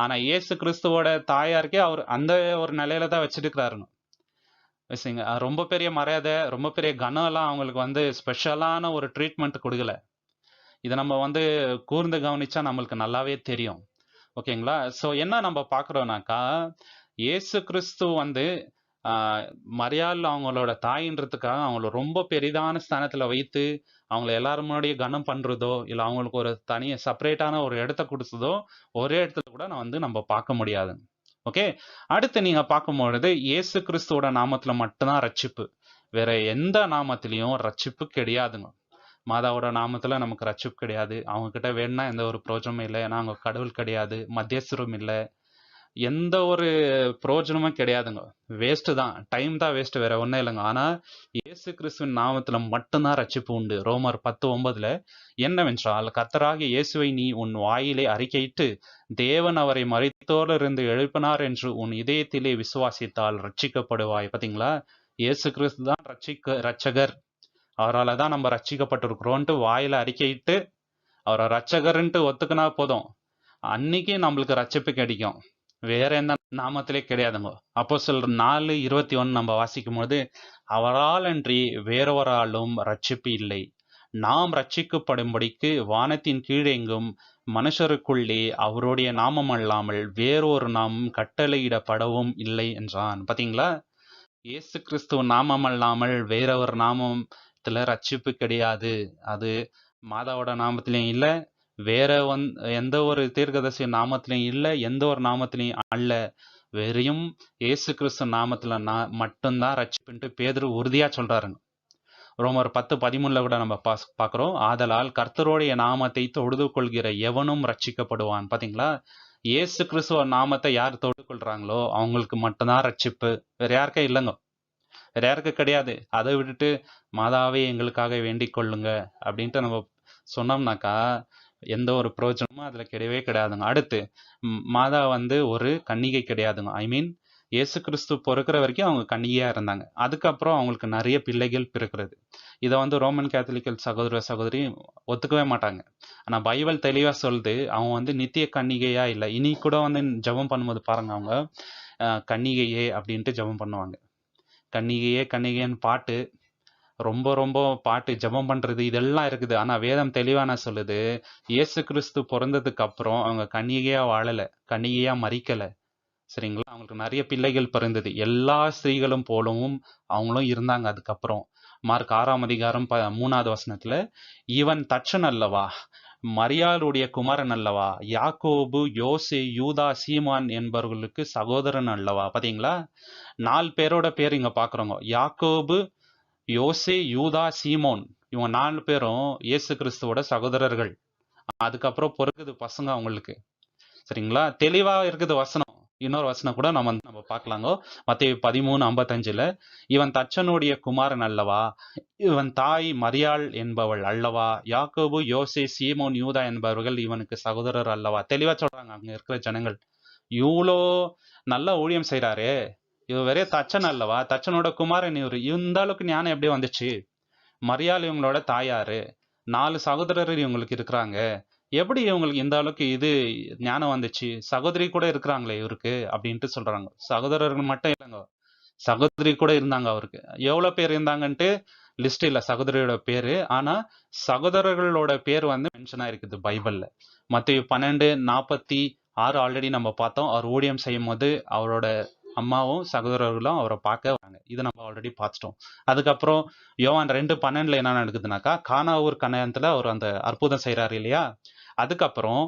ஆனா இயேசு கிறிஸ்துவோட தாயாருக்கே அவர் அந்த ஒரு நிலையில தான் வச்சிட்டு இருக்கிறாருங்க. ரொம்ப பெரிய மரியாதை, ரொம்ப பெரிய கனம் எல்லாம் அவங்களுக்கு வந்து ஸ்பெஷலான ஒரு ட்ரீட்மெண்ட் கொடுக்கல. இதை நம்ம வந்து கூர்ந்து கவனிச்சா நம்மளுக்கு நல்லாவே தெரியும். ஓகேங்களா, சோ என்ன நம்ம பாக்குறோம்னாக்கா, இயேசு கிறிஸ்து வந்து மரியாள் அவங்களோட தாயின்றதுக்காக அவங்கள ரொம்ப பெரிதான ஸ்தானத்துல வைத்து அவங்கள எல்லாரும் முன்னாடியே கனம் பண்றதோ இல்ல அவங்களுக்கு ஒரு தனிய செப்பரேட்டான ஒரு இடத்த கொடுத்ததோ ஒரே இடத்துல கூட நம்ம பார்க்க முடியாது. ஓகே, அடுத்து நீங்க பார்க்கும்பொழுது இயேசு கிறிஸ்துவோட நாமத்துல மட்டும்தான் ரட்சிப்பு, வேற எந்த நாமத்திலையும் ரட்சிப்பு கிடையாதுங்க. மாதாவோட நாமத்துல நமக்கு ரட்சிப்பு கிடையாது. அவங்க கிட்ட வேணும்னா எந்த ஒரு பிரயோஜனமும் இல்லை. ஏன்னா அவங்க கடவுள் கிடையாது, மத்தியஸ்தரும் இல்லை, எந்த ஒரு பிரயோஜனமும் கிடையாதுங்க. வேஸ்ட் தான், டைம் தான் வேஸ்ட், வேற ஒன்றும் இல்லைங்க. ஆனா இயேசு கிறிஸ்துவின் நாமத்துல மட்டும்தான் ரட்சிப்பு உண்டு. ரோமர் 10:9 என்னவென்றால், கர்த்தராகிய இயேசுவை நீ உன் வாயிலே அறிக்கையிட்டு தேவன் அவரை மரித்தோரிலிருந்து எழுப்பினார் என்று உன் இதயத்திலே விசுவாசித்தால் ரட்சிக்கப்படுவாய். பாத்தீங்களா? இயேசு கிறிஸ்து தான் ரட்சகர். அவரால் தான் நம்ம ரட்சிக்கப்பட்டிருக்கிறோன்ட்டு வாயில அறிக்கையிட்டு அவரை ரட்சகர்ன்ட்டு ஒத்துக்கினா போதும், அன்னைக்கு நம்மளுக்கு ரட்சிப்பு கிடைக்கும். வேற எந்த நாமத்திலே கிடையாதுங்க. அப்போஸ்தலர் 4:21 நம்ம வாசிக்கும் போது, அவரால் அன்றி வேறொராலும் ரட்சிப்பு இல்லை, நாம் ரட்சிக்கப்படும்படிக்கு வானத்தின் கீழெங்கும் மனுஷருக்குள்ளே அவருடைய நாமம் அல்லாமல் வேறொரு நாமம் கட்டளையிடப்படவும் இல்லை என்றான். பாத்தீங்களா? இயேசு கிறிஸ்துவ நாமம் அல்லாமல் வேற ஒரு நாமத்துல ரட்சிப்பு கிடையாது. அது மாதாவோட நாமத்திலையும் இல்ல, வேற எந்த ஒரு தீர்க்கதரிசி நாமத்திலையும் இல்ல, எந்த ஒரு நாமத்திலையும் அல்ல. வெறும் இயேசு கிறிஸ்து நாமத்துல மட்டும்தான் ரட்சிப்புன்ட்டு பேதுரு உறுதியா சொல்றாருங்க. ரோமர் 10:13 கூட நம்ம பாக்குறோம். ஆதலால் கர்த்தருடைய நாமத்தை தொழுது கொள்கிற எவனும் ரட்சிக்கப்படுவான். பாத்தீங்களா? இயேசு கிறிஸ்துவ நாமத்தை யார் தொழுது கொள்றாங்களோ அவங்களுக்கு மட்டும்தான் ரட்சிப்பு, வேற யாருக்கே இல்லைங்க, வேற யாருக்கு கிடையாது. அதை விட்டுட்டு மாதாவே எங்களுக்காக வேண்டிக் கொள்ளுங்க அப்படின்ட்டு நம்ம சொன்னோம்னாக்கா எந்த ஒரு பிரயோஜனமும் அதுல கிடையவே கிடையாதுங்க. அடுத்து மாதா ஒரு கன்னிகை கிடையாதுங்க. ஐ மீன் இயேசு கிறிஸ்து பிறக்கிற வரைக்கும் அவங்க கன்னிகையா இருந்தாங்க. அதுக்கப்புறம் அவங்களுக்கு நிறைய பிள்ளைகள் பிறக்கிறது. இதை ரோமன் கேத்தலிக்கல் சகோதர சகோதரி ஒத்துக்கவே மாட்டாங்க. ஆனா பைபிள் தெளிவா சொல்லுது, அவங்க நித்திய கன்னிகையா இல்லை. இனி கூட ஜெபம் பண்ணும்போது பாருங்க, அவங்க கன்னிகையே அப்படின்ட்டு ஜெபம் பண்ணுவாங்க. கன்னிகையே கன்னிகைன்னு பாட்டு, ரொம்ப ரொம்ப பாட்டு, ஜெபம் பண்றது, இதெல்லாம் இருக்குது. ஆனா வேதம் தெளிவான சொல்லுது, இயேசு கிறிஸ்து பிறந்ததுக்கு அப்புறம் அவங்க கன்னிகையா வாழல, கன்னிகையா மரிக்கல. சரிங்களா? அவங்களுக்கு நிறைய பிள்ளைகள் பிறந்தது. எல்லா ஸ்திரீகளும் போலவும் அவங்களும் இருந்தாங்க. அதுக்கப்புறம் மார்க் 6:3 வசனத்துல, இவன் தச்சன் அல்லவா, மரியாளுடைய குமாரன் அல்லவா, யாக்கோபு, யோசே, யூதா, சீமான் என்பவர்களுக்கு சகோதரன் அல்லவா. பாத்தீங்களா? 4 பேரோட பேர் இங்க பாக்குறோங்க. யாக்கோபு, யோசே, யூதா, சீமோன், இவங்க 4 பேரும் இயேசு கிறிஸ்துவோட சகோதரர்கள். அதுக்கப்புறம் பிறகுது பசங்க அவங்களுக்கு. சரிங்களா? தெளிவா இருக்குது வசனம். இன்னொரு வசனம் கூட நம்ம பார்க்கலாங்க. மத்தேயு 13:55 இவன் தச்சனுடைய குமாரன் அல்லவா, இவன் தாய் மரியாள் என்பவள் அல்லவா, யாக்கோபு, யோசே, சீமோன், யூதா என்பவர்கள் இவனுக்கு சகோதரர் அல்லவா. தெளிவா சொல்றாங்க அங்க இருக்கிற ஜனங்கள். இவ்வளோ நல்ல ஊழியம் செய்யறாரு, இவர் வெறும் தச்சன் அல்லவா, தச்சனோட குமாரன் இவரு, இந்த அளவுக்கு ஞானம் எப்படி வந்துச்சு? மரியாள் இவங்களோட தாயாரு, 4 சகோதரர் இவங்களுக்கு இருக்கிறாங்க, எப்படி இவங்களுக்கு இந்த அளவுக்கு இது ஞானம் வந்துச்சு? சகோதரி கூட இருக்கிறாங்களே இவருக்கு அப்படின்ட்டு சொல்றாங்க. சகோதரர்கள் மட்டும் இல்லைங்க, சகோதரி கூட இருந்தாங்க அவருக்கு. எவ்வளவு பேர் இருந்தாங்கன்ட்டு லிஸ்ட் இல்ல சகோதரியோட பேரு. ஆனா சகோதரர்களோட பேர் மென்ஷன் ஆயிருக்குது பைபிள்ல. மத்தேயு 12:46 ஆல்ரெடி நம்ம பார்த்தோம். அவர் ஊழியம் செய்யும் போது அவரோட அம்மாவும் சகோதரர்களும் அவரை பார்க்க வராங்க. இதை நம்ம ஆல்ரெடி பார்த்துட்டோம். அதுக்கப்புறம் யோவான் 2:12 என்ன நடக்குதுனாக்கா, கானா ஊர் கல்யாணத்துல அவர் அந்த அற்புதம் செய்யறாரு இல்லையா. அதுக்கப்புறம்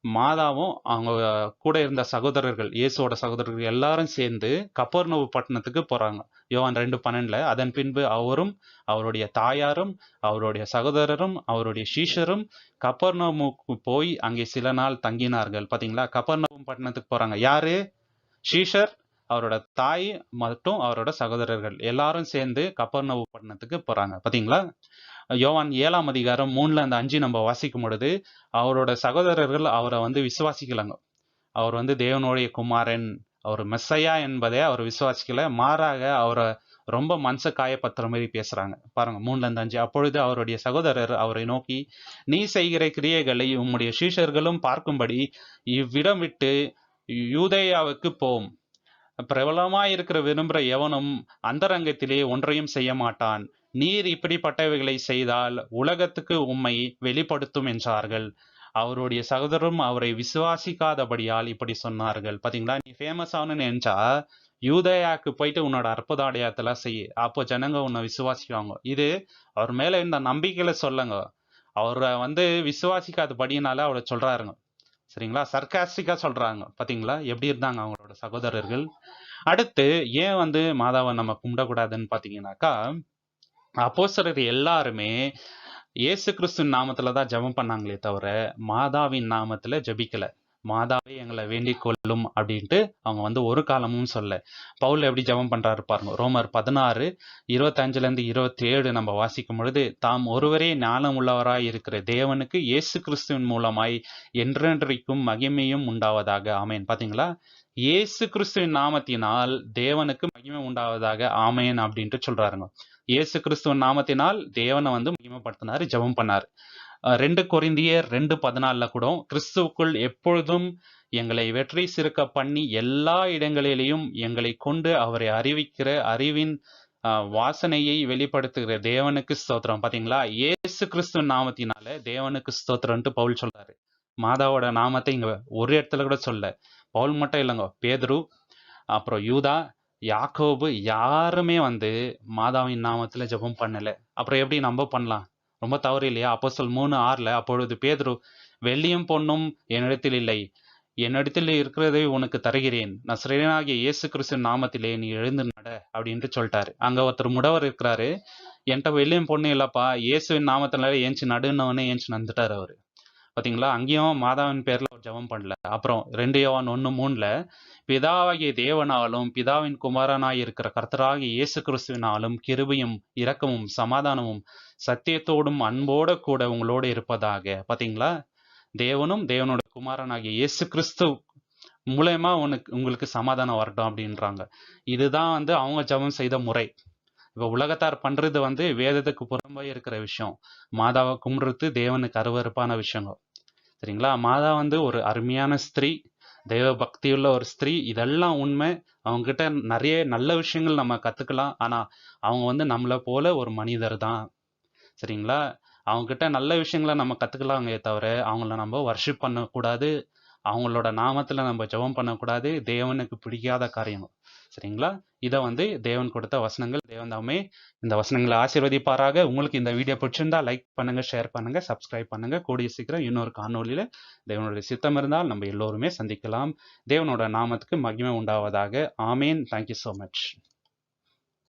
மாதாவும் அவங்க கூட இருந்த சகோதரர்கள், இயேசுவோட சகோதரர்கள் எல்லாரும் சேர்ந்து கப்பர்நவு பட்டணத்துக்கு போறாங்க. யோவான் 2:12 அதன் பின்பு அவரும் அவருடைய தாயாரும் அவருடைய சகோதரரும் அவருடைய சீஷரும் கப்பர்நவுமுக்கு போய் அங்கே சில நாள் தங்கினார்கள். பாத்தீங்களா? கப்பர்நவும் பட்டணத்துக்கு போறாங்க. யாரு? சீஷர், அவரோட தாய் மற்றும் அவரோட சகோதரர்கள் எல்லாரும் சேர்ந்து கப்பர்நவு பட்டணத்துக்கு போறாங்க. பாத்தீங்களா? யோவான் 7:3-5 நம்ம வாசிக்கும் பொழுது அவரோட சகோதரர்கள் அவரை விசுவாசிக்கலாங்க. அவர் தேவனுடைய குமாரன், அவர் மெஸ்ஸையா என்பதை அவர் விசுவாசிக்கல. மாறாக அவரை ரொம்ப மனச காயப்படுத்துற மாதிரி பேசுறாங்க. பாருங்க 3-5. அப்பொழுது அவருடைய சகோதரர் அவரை நோக்கி, நீ செய்கிற கிரியைகளை உம்முடைய சீஷர்களும் பார்க்கும்படி இவ்விடம் விட்டு யூதேயாவுக்கு போம். பிரபலமாயிருக்கிற விரும்புகிற எவனும் அந்தரங்கத்திலே ஒன்றையும் செய்ய மாட்டான். நீர் இப்படிப்பட்டவைகளை செய்தால் உலகத்துக்கு உம்மை வெளிப்படுத்தும் என்றார்கள். அவருடைய சகோதரரும் அவரை விசுவாசிக்காதபடியால் இப்படி சொன்னார்கள். பாத்தீங்களா? நீ ஃபேமஸ் ஆகணும்னு நினைச்சா யூதேயாக்கு போயிட்டு உன்னோட அற்புத அடையாளத்தெல்லாம் செய்ய, அப்போ ஜனங்க உன்னை விசுவாசிக்குவாங்க. இது அவர் மேல இருந்த நம்பிக்கையில சொல்லுங்க. அவரை விசுவாசிக்காதபடினால அவரை சொல்றாருங்க. சரிங்களா? சர்க்காஸ்டிக்கா சொல்றாங்க. பாத்தீங்களா எப்படி இருந்தாங்க அவங்களோட சகோதரர்கள்? அடுத்து ஏன் மாதாவை நம்ம கும்பிடக்கூடாதுன்னு பாத்தீங்கன்னாக்கா, அப்போஸ்தலர் எல்லாருமே இயேசு கிறிஸ்துவின் நாமத்துல தான் ஜெபம் பண்ணாங்களே தவிர மாதாவின் நாமத்துல ஜெபிக்கல. மாதாவே எங்களை வேண்டிக் கொள்ளும் அப்படின்ட்டு அவங்க வந்து ஒரு காலமும் சொல்ல. பவுல் எப்படி ஜெபம் பண்றாரு பாருங்க. ரோமர் 16:25-27 நம்ம வாசிக்கும் பொழுது, தாம் ஒருவரே ஞானம் உள்ளவராய் இருக்கிற தேவனுக்கு இயேசு கிறிஸ்துவின் மூலமாய் என்றென்றைக்கும் மகிமையும் உண்டாவதாக. ஆமேன். பாத்தீங்களா? இயேசு கிறிஸ்துவின் நாமத்தினால் தேவனுக்கு மகிமை உண்டாவதாக. ஆமேன் அப்படின்ட்டு சொல்றாருங்க. இயேசு கிறிஸ்துவின் நாமத்தினால் தேவனை வந்து மகிமைப்படுத்தினாரு, ஜெபம் பண்ணாரு. 2 கொரிந்தியர் 2:14 கூட, கிறிஸ்துவுக்குள் எப்பொழுதும் எங்களை வெற்றி சிறக்க பண்ணி எல்லா இடங்களிலேயும் எங்களை கொண்டு அவரை அறிவிக்கிற அறிவின் வாசனையை வெளிப்படுத்துகிற தேவனுக்கு ஸ்தோத்திரம். பாத்தீங்களா? இயேசு கிறிஸ்துவின் நாமத்தினால தேவனுக்கு ஸ்தோத்திரம்ட்டு பவுல் சொல்றாரு. மாதாவோட நாமத்தை இங்க ஒரு இடத்துல கூட சொல்ல. பவுல் மட்டும் இல்லைங்க, பேதுரு, அப்புறம் யூதா, யாக்கோபு யாருமே வந்து மாதாவின் நாமத்துல ஜெபம் பண்ணல. அப்புறம் எப்படி நம்ம பண்ணலாம்? ரொம்ப தவறு இல்லையா? அப்போஸ்தலர் 3:6 அப்பொழுது பேதுரு, வெள்ளியும் பொன்னும் என்னிடத்தில் இல்லை, என்னிடத்தில் இருக்கிறதை உனக்கு தருகிறேன், நசரேயனாகிய இயேசு கிறிஸ்துவின் நாமத்திலே நீ எழுந்து நட அப்படின்ட்டு சொல்லிட்டாரு. அங்க ஒருத்தர் முடவர் இருக்கிறாரு, என்கிட்ட வெள்ளியும் பொண்ணு இல்லப்பா, இயேசுவின் நாமத்தினால ஏஞ்சி நடுன்னவனே ஏஞ்சி நந்துட்டாரு அவரு. பாத்தீங்களா? அங்கேயும் மாதாவின் பேர்ல ஒரு ஜெபம் பண்ணல. அப்புறம் 2 யோவான் 1:3 பிதாவாகிய தேவனாலும் பிதாவின் குமாரனாய் இருக்கிற கர்த்தராகிய இயேசு கிறிஸ்துவினாலும் கிருபையும் இரக்கமும் சமாதானமும் சத்தியத்தோடும் அன்போட கூட உங்களோட இருப்பதாக. பாத்தீங்களா? தேவனும் தேவனோட குமாரனாகிய இயேசு கிறிஸ்து மூலயமா உங்களுக்கு சமாதானம் வரட்டும் அப்படின்றாங்க. இதுதான் வந்து அவங்க ஜெபம் செய்த முறை. இப்ப உலகத்தார் பண்றது வந்து வேதத்துக்கு புறம்பாய் இருக்கிற விஷயம். மாதாவை கும்பிடுறது தேவனுக்கு அருவருப்பான விஷயங்க. சரிங்களா? மாதா வந்து ஒரு அருமையான ஸ்திரீ, தெய்வ பக்தியுள்ள ஒரு ஸ்திரீ. இதெல்லாம் உண்மை. அவங்க கிட்ட நிறைய நல்ல விஷயங்கள் நம்ம கத்துக்கலாம். ஆனா அவங்க வந்து நம்மளை போல ஒரு மனிதர் தான். சரிங்களா? அவங்க கிட்ட நல்ல விஷயங்களை நம்ம கத்துக்கலாமே தவிர அவங்கள நம்ம வர்ஷிப் பண்ணக்கூடாது, அவங்களோட நாமத்துல நம்ம ஜெபம் பண்ணக்கூடாது. தேவனுக்கு பிடிக்காத காரியம். சரிங்களா? இதை வந்து தேவன் கொடுத்த வசனங்கள். தேவன் தாமே இந்த வசனங்களை ஆசீர்வதிப்பாராக. உங்களுக்கு இந்த வீடியோ பிடிச்சிருந்தா லைக் பண்ணுங்க, ஷேர் பண்ணுங்க, சப்ஸ்கிரைப் பண்ணுங்க. கூடிய சீக்கிரம் இன்னொரு காணொலியில தேவனுடைய சித்தம் இருந்தால் நம்ம எல்லோருமே சந்திக்கலாம். தேவனோட நாமத்துக்கு மகிமை உண்டாவதாக. ஆமேன். Thank you so much.